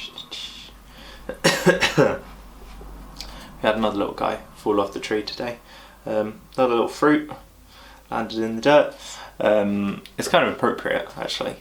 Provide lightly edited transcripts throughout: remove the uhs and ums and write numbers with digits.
We had another little guy fall off the tree today. Another little fruit landed in the dirt. It's kind of appropriate, actually,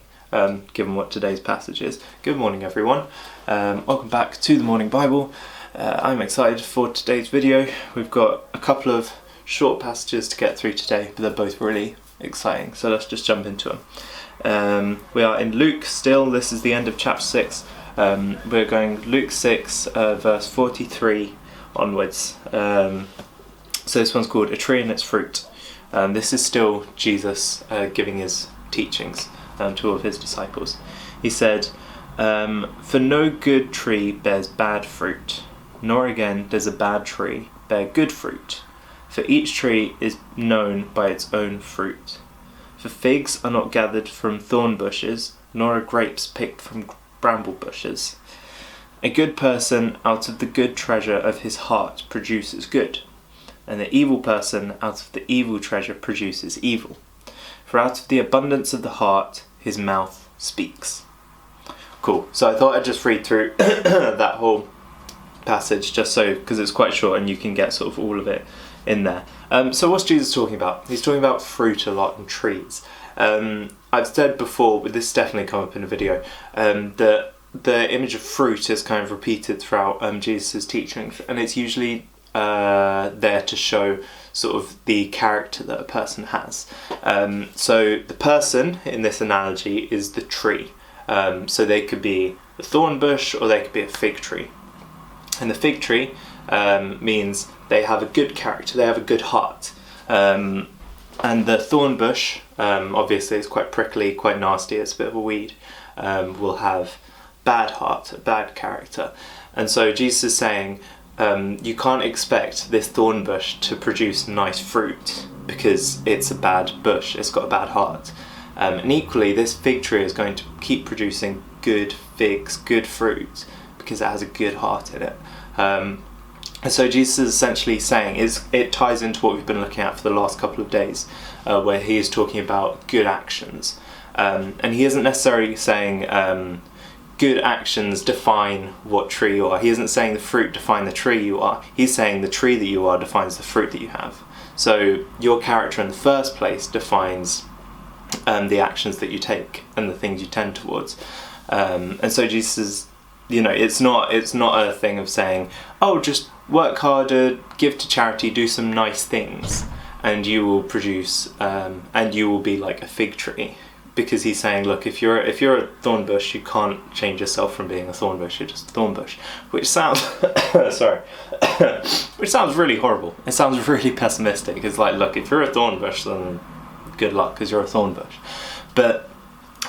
given what today's passage is. Good morning, everyone. Welcome back to the Morning Bible. I'm excited for today's video. We've got a couple of short passages to get through today, but they're both really exciting, so let's just jump into them. We are in Luke still. This is the end of chapter 6. We're going Luke 6, verse 43 onwards. So this one's called A Tree and Its Fruit. This is still Jesus giving his teachings to all of his disciples. He said, "For no good tree bears bad fruit, nor again does a bad tree bear good fruit. For each tree is known by its own fruit. For figs are not gathered from thorn bushes, nor are grapes picked from bramble bushes. A good person out of the good treasure of his heart produces good, and the evil person out of the evil treasure produces evil. For out of the abundance of the heart, his mouth speaks." Cool. So I thought I'd just read through that whole passage, just so, because it's quite short and you can get sort of all of it in there. So what's Jesus talking about? He's talking about fruit a lot and trees. I've said before, but this has definitely come up in a video, that the image of fruit is kind of repeated throughout Jesus' teachings, and it's usually there to show sort of the character that a person has. So the person in this analogy is the tree. So they could be a thorn bush or they could be a fig tree. And the fig tree means they have a good character, they have a good heart. And the thorn bush, obviously it's quite prickly, quite nasty, it's a bit of a weed, will have bad heart, a bad character. And so Jesus is saying, you can't expect this thorn bush to produce nice fruit because it's a bad bush, it's got a bad heart. And equally, this fig tree is going to keep producing good figs, good fruit, because it has a good heart in it. And so Jesus is essentially saying, it ties into what we've been looking at for the last couple of days, where he is talking about good actions. And he isn't necessarily saying good actions define what tree you are. He isn't saying the fruit define the tree you are. He's saying the tree that you are defines the fruit that you have. So your character in the first place defines the actions that you take and the things you tend towards. And so Jesus is, it's not a thing of saying, oh, just work harder, give to charity, do some nice things, and you will produce, and you will be like a fig tree. Because he's saying, look, if you're a thorn bush, you can't change yourself from being a thorn bush. You're just a thorn bush, which sounds which sounds really horrible. It sounds really pessimistic. It's like, look, if you're a thorn bush, then good luck, because you're a thorn bush. But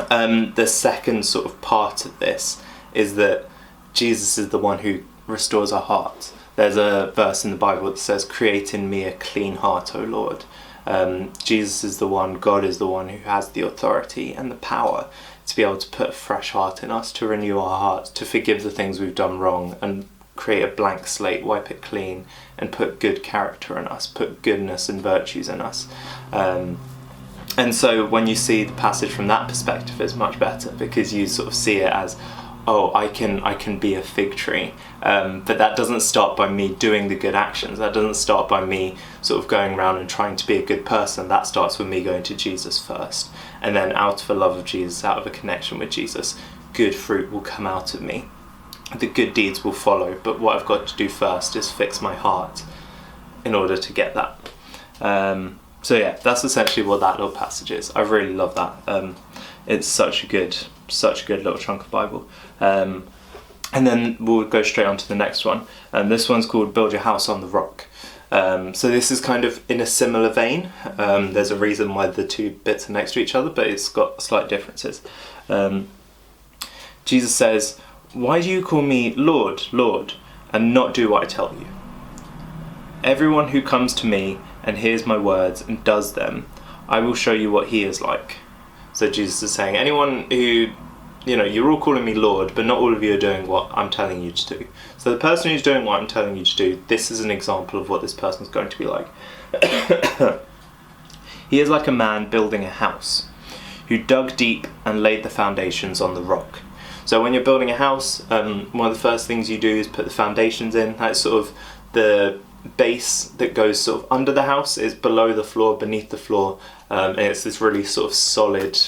the second sort of part of this is that Jesus is the one who restores our hearts. There's a verse in the Bible that says, "Create in me a clean heart, O Lord." Jesus is the one, God is the one who has the authority and the power to be able to put a fresh heart in us, to renew our hearts, to forgive the things we've done wrong and create a blank slate, wipe it clean, and put good character in us, put goodness and virtues in us. And so when you see the passage from that perspective, it's much better, because you sort of see it as, oh, I can be a fig tree. But that doesn't start by me doing the good actions. That doesn't start by me sort of going around and trying to be a good person. That starts with me going to Jesus first. And then out of a love of Jesus, out of a connection with Jesus, good fruit will come out of me. The good deeds will follow. But what I've got to do first is fix my heart in order to get that. So yeah, that's essentially what that little passage is. I really love that. It's such a good little chunk of Bible. And then we'll go straight on to the next one. And this one's called Build Your House on the Rock. So this is kind of in a similar vein. There's a reason why the two bits are next to each other, but it's got slight differences. Jesus says, "Why do you call me Lord, Lord, and not do what I tell you? Everyone who comes to me and hears my words and does them, I will show you what he is like." So Jesus is saying, anyone who, you're all calling me Lord, but not all of you are doing what I'm telling you to do. So the person who's doing what I'm telling you to do, this is an example of what this person's going to be like. "He is like a man building a house, who dug deep and laid the foundations on the rock. So when you're building a house, one of the first things you do is put the foundations in. That's sort of the base that goes sort of under the house, is below the floor, beneath the floor, and it's this really sort of solid,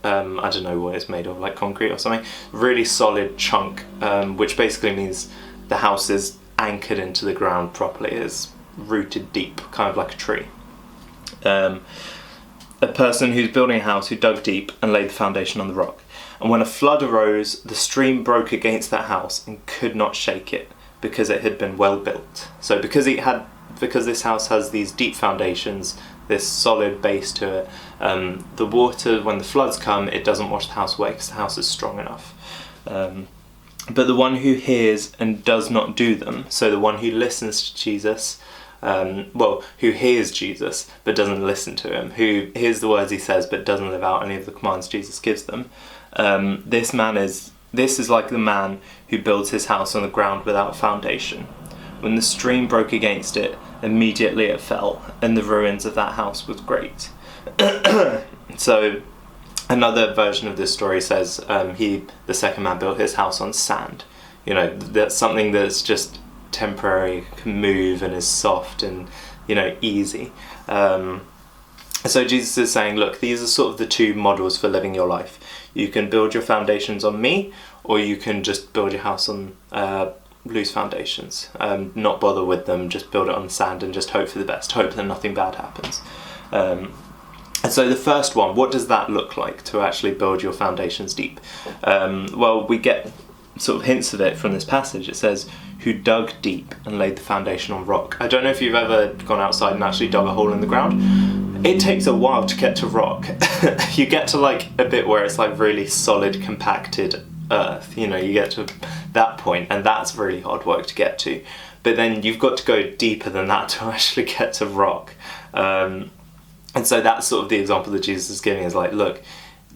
I don't know what it's made of, like concrete or something, really solid chunk, which basically means the house is anchored into the ground properly, is rooted deep, kind of like a tree. A person who's building a house who dug deep and laid the foundation on the rock. And when a flood arose, the stream broke against that house and could not shake it, because it had been well built. So because this house has these deep foundations, this solid base to it, the water, when the floods come, it doesn't wash the house away because the house is strong enough. But the one who hears and does not do them, so the one who listens to Jesus, who hears Jesus but doesn't listen to him, who hears the words he says but doesn't live out any of the commands Jesus gives them, this is like the man who builds his house on the ground without foundation. When the stream broke against it, immediately it fell, and the ruins of that house was great. So another version of this story says the second man built his house on sand. You know, that's something that's just temporary, can move and is soft and, you know, easy. So Jesus is saying, look, these are sort of the two models for living your life. You can build your foundations on me, or you can just build your house on loose foundations. Not bother with them, just build it on sand and just hope for the best, hope that nothing bad happens. And so the first one, what does that look like to actually build your foundations deep? Well, we get sort of hints of it from this passage. It says, who dug deep and laid the foundation on rock. I don't know if you've ever gone outside and actually dug a hole in the ground. It takes a while to get to rock. You get to like a bit where it's like really solid, compacted earth. You know, you get to that point, and that's really hard work to get to. But then you've got to go deeper than that to actually get to rock. And so that's sort of the example that Jesus is giving, is like, look,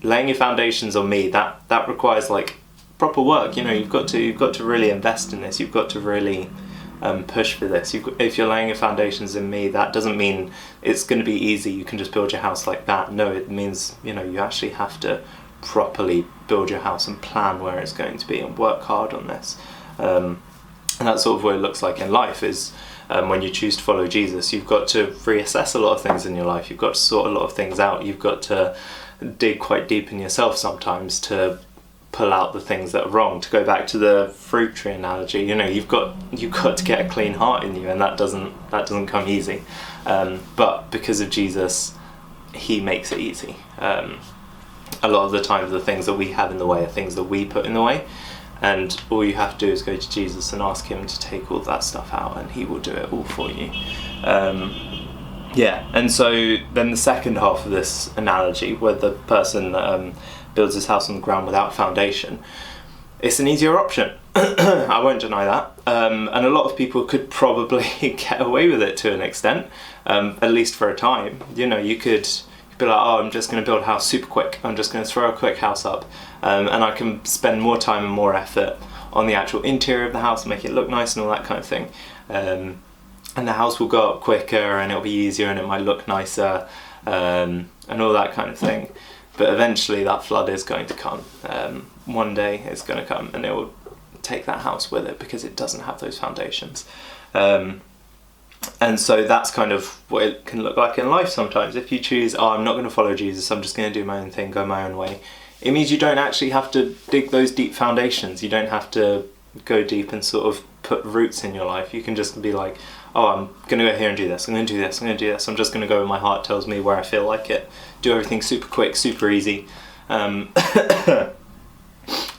laying your foundations on me, that requires like proper work. You know, you've got to really invest in this. You've got to really push for this. If you're laying your foundations in me, that doesn't mean it's going to be easy. You can just build your house like that. No, it means, you know, you actually have to properly build your house and plan where it's going to be and work hard on this. And that's sort of what it looks like in life, is when you choose to follow Jesus, you've got to reassess a lot of things in your life. You've got to sort a lot of things out. You've got to dig quite deep in yourself sometimes to pull out the things that are wrong. To go back to the fruit tree analogy, you know, you've got to get a clean heart in you, and that doesn't come easy. But because of Jesus, he makes it easy. A lot of the time, the things that we have in the way are things that we put in the way. And all you have to do is go to Jesus and ask him to take all that stuff out, and he will do it all for you. And so then the second half of this analogy, where the person builds his house on the ground without foundation, it's an easier option. I won't deny that. And a lot of people could probably get away with it to an extent, at least for a time. You know, you could be like, oh, I'm just going to build a house super quick. I'm just going to throw a quick house up. And I can spend more time and more effort on the actual interior of the house and make it look nice and all that kind of thing. And the house will go up quicker, and it'll be easier, and it might look nicer, and all that kind of thing. But eventually that flood is going to come. One day it's going to come, and it will take that house with it because it doesn't have those foundations. And so that's kind of what it can look like in life sometimes. If you choose, I'm not going to follow Jesus, I'm just going to do my own thing, go my own way, it means you don't actually have to dig those deep foundations. You don't have to go deep and sort of put roots in your life. You can just be like, oh, I'm going to go here and do this, I'm going to do this, I'm going to do this. I'm just going to go where my heart tells me, where I feel like it. Do everything super quick, super easy. And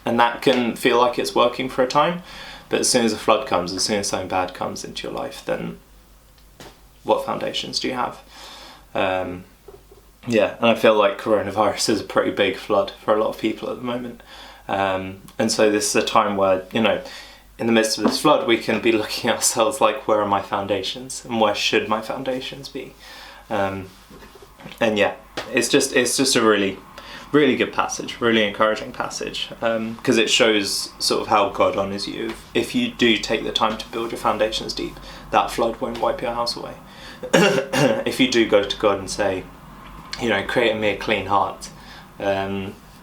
that can feel like it's working for a time. But as soon as a flood comes, as soon as something bad comes into your life, then what foundations do you have? And I feel like coronavirus is a pretty big flood for a lot of people at the moment. And so this is a time where, you know, in the midst of this flood, we can be looking at ourselves like, where are my foundations, and where should my foundations be? It's just a really, really good passage, really encouraging passage, because it shows sort of how God honours you. If you do take the time to build your foundations deep, that flood won't wipe your house away. If you do go to God and say, you know, create in me a clean heart,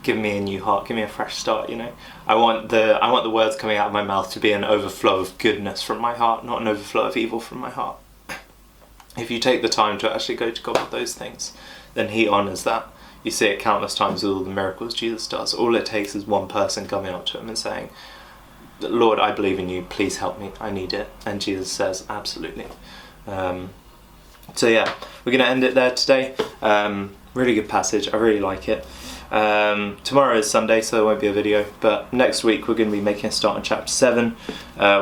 give me a new heart, give me a fresh start, you know. I want the words coming out of my mouth to be an overflow of goodness from my heart, not an overflow of evil from my heart. If you take the time to actually go to God with those things, then he honours that. You see it countless times with all the miracles Jesus does. All it takes is one person coming up to him and saying, Lord, I believe in you, please help me, I need it. And Jesus says, absolutely. So yeah, we're going to end it there today. Really good passage, I really like it. Tomorrow is Sunday, so there won't be a video, but next week we're going to be making a start on chapter 7,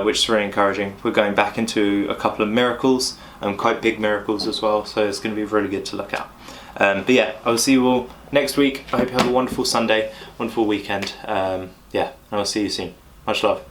which is really encouraging. We're going back into a couple of miracles, and quite big miracles as well, so it's going to be really good to look at. But yeah, I will see you all next week. I hope you have a wonderful Sunday, wonderful weekend. Yeah, and I'll see you soon. Much love.